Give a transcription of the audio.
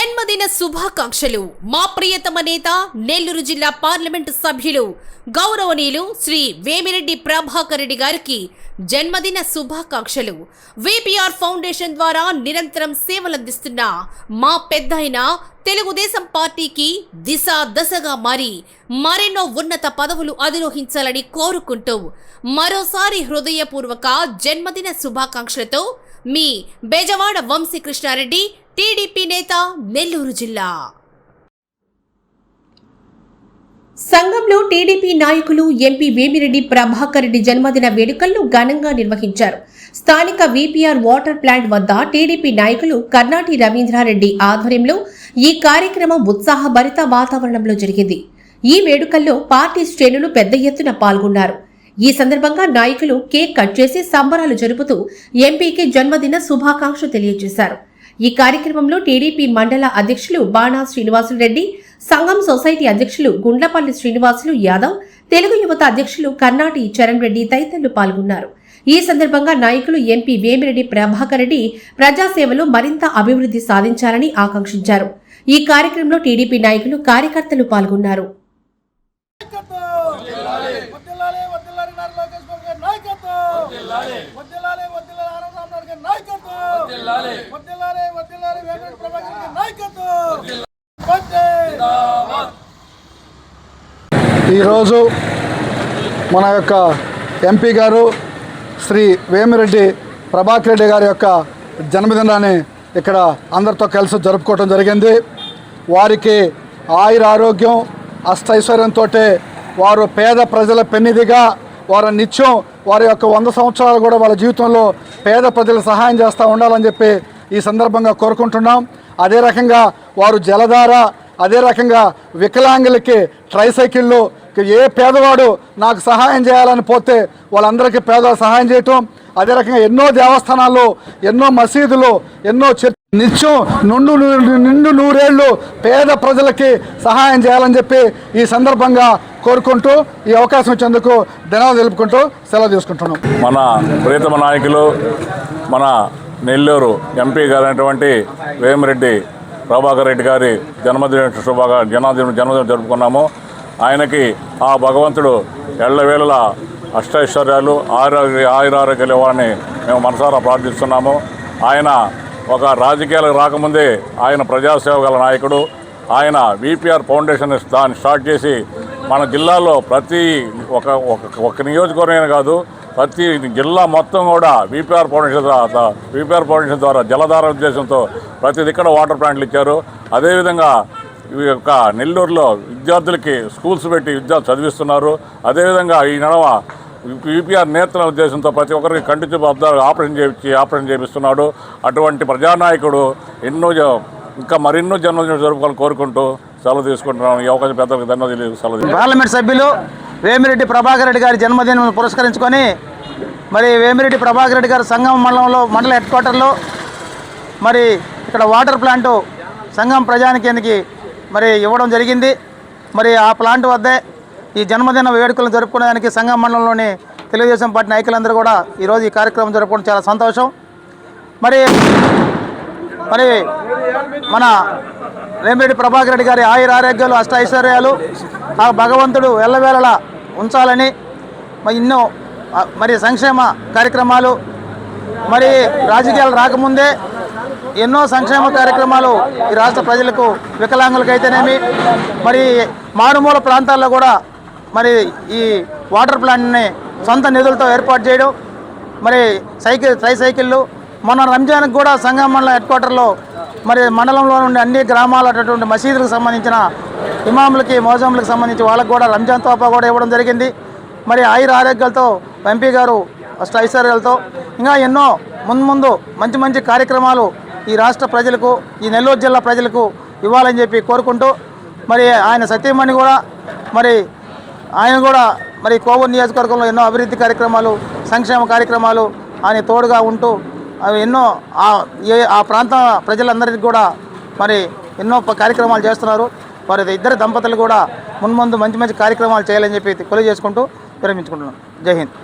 జన్మదిన శుభాకాంక్షలు మా ప్రియతమ నేత నెల్లూరు జిల్లా పార్లమెంటు సభ్యులు గౌరవనీయులు శ్రీ వేమిరెడ్డి ప్రభాకర్ రెడ్డి గారికి జన్మదిన శుభాకాంక్షలు. విపిఆర్ ఫౌండేషన్ ద్వారా నిరంతరం సేవలందిస్తున్న మా పెద్దయిన తెలుగుదేశం పార్టీకి దిశ దశగా మారి మరెన్నో ఉన్నత పదవులు అధిరోహించాలని కోరుకుంటూ మరోసారి హృదయపూర్వక జన్మదిన శుభాకాంక్షలతో మీ బెజవాడ వంశీకృష్ణారెడ్డి, టీడీపీ నేత, నెల్లూరు జిల్లా. సంఘంలో టీడీపీ నాయకులు ఎంపీ వేమిరెడ్డి ప్రభాకర్ రెడ్డి జన్మదిన వేడుకలను ఘనంగా నిర్వహించారు. స్థానిక విపిఆర్ వాటర్ ప్లాంట్ వద్ద టీడీపీ నాయకులు కర్నాటి రవీంద్రారెడ్డి ఆధ్వర్యంలో ఈ కార్యక్రమం ఉత్సాహభరిత వాతావరణంలో జరిగింది. ఈ వేడుకల్లో పార్టీ శ్రేణులు పెద్ద ఎత్తున పాల్గొన్నారు. ఈ సందర్భంగా నాయకులు కేక్ కట్ చేసి సంబరాలు జరుపుతూ ఎంపీకి జన్మదిన శుభాకాంక్షలు తెలియజేశారు. ఈ కార్యక్రమంలో టీడీపీ మండల అధ్యక్షులు బాణా శ్రీనివాసులు రెడ్డి, సంఘం సొసైటీ అధ్యక్షులు గుండ్లపల్లి శ్రీనివాసులు యాదవ్, తెలుగు యువత అధ్యక్షులు కర్నాటి చరణ్ రెడ్డి తదితరులు పాల్గొన్నారు. ఈ సందర్భంగా నాయకులు ఎంపీ వేమిరెడ్డి ప్రభాకర్ రెడ్డి ప్రజాసేవలో మరింత అభివృద్ధి సాధించాలని ఆకాంక్షించారు. ఈ కార్యక్రమంలో టీడీపీ నాయకులు, కార్యకర్తలు పాల్గొన్నారు. ఈరోజు మన యొక్క ఎంపీ గారు శ్రీ వేమిరెడ్డి ప్రభాకర్ రెడ్డి గారి యొక్క జన్మదినాన్ని ఇక్కడ అందరితో కలిసి జరుపుకోవడం జరిగింది. వారికి ఆయుర ఆరోగ్యం అష్టైశ్వర్యంతో వారు పేద ప్రజల పెన్నిధిగా వారు నిత్యం వారి యొక్క 100 సంవత్సరాలు కూడా వాళ్ళ జీవితంలో పేద ప్రజలకు సహాయం చేస్తూ ఉండాలని చెప్పి ఈ సందర్భంగా కోరుకుంటున్నాం. అదే రకంగా వారు జలధార, అదే రకంగా వికలాంగులకి ట్రైసైకిళ్ళు, ఏ పేదవాడు నాకు సహాయం చేయాలని పోతే వాళ్ళందరికీ పేదవాళ్ళు సహాయం చేయటం, అదే రకంగా ఎన్నో దేవస్థానాలు, ఎన్నో మసీదులు, ఎన్నో నిత్యం నిండు నూరేళ్లు పేద ప్రజలకి సహాయం చేయాలని చెప్పి ఈ సందర్భంగా కోరుకుంటూ ఈ అవకాశం ఇచ్చేందుకు ధన్యవాదాలు తెలుపుకుంటూ సెలవు తీసుకుంటున్నాం. మన ప్రియతమ నాయకులు, మన నెల్లూరు ఎంపీ గారైనటువంటి వేమిరెడ్డి ప్రభాకర్ రెడ్డి గారి జన్మదినం జరుపుకున్నాము. ఆయనకి ఆ భగవంతుడు ఎళ్ళవేళలా అష్టైశ్వర్యాలు, ఆయురారోగ్యాలు ఇవ్వాలని మేము మనసారా ప్రార్థిస్తున్నాము. ఆయన ఒక రాజకీయాలకు రాకముందే ఆయన ప్రజాసేవ గల నాయకుడు. ఆయన విపిఆర్ ఫౌండేషన్ దాన్ని స్టార్ట్ చేసి మన జిల్లాలో ప్రతి ఒక నియోజకవర్గమే కాదు, ప్రతి జిల్లా మొత్తం కూడా విపిఆర్ ఫౌండేషన్ ద్వారా జలధార ఉద్దేశంతో ప్రతి దిక్కడ వాటర్ ప్లాంట్లు ఇచ్చారు. అదేవిధంగా ఈ యొక్క నెల్లూరులో విద్యార్థులకి స్కూల్స్ పెట్టి విద్యార్థులు చదివిస్తున్నారు. అదేవిధంగా ఈ నడవ విపిఆర్ నేతల ఉద్దేశంతో ప్రతి ఒక్కరికి కంటి చూపు అద్దాలు ఆపరేషన్ చేపిస్తున్నాడు. అటువంటి ప్రజానాయకుడు ఇంకా మరెన్నో జన్మదిన జరుపుకోవాలని కోరుకుంటూ సెలవు తీసుకుంటున్నాం. ఈ అవకాశం పెద్దలకు ధన్యవాదాలు. సెలవు. పార్లమెంట్ సభ్యులు వేమిరెడ్డి ప్రభాకర్ రెడ్డి గారి జన్మదినం పురస్కరించుకొని మరి వేమిరెడ్డి ప్రభాకర్ రెడ్డి గారి సంఘం మండల హెడ్ క్వార్టర్లో మరి ఇక్కడ వాటర్ ప్లాంటు సంఘం ప్రజానికానికి మరి ఇవ్వడం జరిగింది. మరి ఆ ప్లాంట్ వద్దే ఈ జన్మదిన వేడుకలను జరుపుకోవడానికి సంఘం మండలంలోని తెలుగుదేశం పార్టీ నాయకులందరూ కూడా ఈరోజు ఈ కార్యక్రమం జరుపుకోవడం చాలా సంతోషం. మరి మన వేమిరెడ్డి ప్రభాకర్ రెడ్డి గారి ఆయుర ఆరోగ్యాలు అష్టైశ్వర్యాలు ఆ భగవంతుడు ఎల్లవేళలా ఉంచాలని ఎన్నో మరి సంక్షేమ కార్యక్రమాలు, మరి రాజకీయాలు రాకముందే ఎన్నో సంక్షేమ కార్యక్రమాలు ఈ రాష్ట్ర ప్రజలకు, వికలాంగులకైతేనేమి, మరి మారుమూల ప్రాంతాల్లో కూడా మరి ఈ వాటర్ ప్లాంట్ని సొంత నిధులతో ఏర్పాటు చేయడం, మరి ట్రైసైకిళ్ళు మొన్న రంజాన్కి కూడా సంఘం మండలం హెడ్ క్వార్టర్లో మరి మండలంలో నుండి అన్ని గ్రామాలటువంటి మసీదులకు సంబంధించిన ఇమాములకి, మోజంలకు సంబంధించి వాళ్ళకు కూడా రంజాన్ తోఫా కూడా ఇవ్వడం జరిగింది. మరి ఆయుర ఆరోగ్యాలతో ఎంపీ గారు అష్టైశ్వర్యాలతో ఇంకా ఎన్నో ముందు మంచి కార్యక్రమాలు ఈ రాష్ట్ర ప్రజలకు, ఈ నెల్లూరు జిల్లా ప్రజలకు ఇవ్వాలని చెప్పి కోరుకుంటూ మరి ఆయన సతీమణి కూడా ఆయన కూడా కోవూరు నియోజకవర్గంలో ఎన్నో అభివృద్ధి కార్యక్రమాలు, సంక్షేమ కార్యక్రమాలు ఆయన తోడుగా ఉంటూ ఎన్నో ఆ ప్రాంత ప్రజలందరికీ కూడా మరి ఎన్నో కార్యక్రమాలు చేస్తున్నారు. వారి ఇద్దరు దంపతులు కూడా ముందు మంచి కార్యక్రమాలు చేయాలని చెప్పి తెలియజేసుకుంటూ విరమించుకుంటున్నాను. జై హింద్.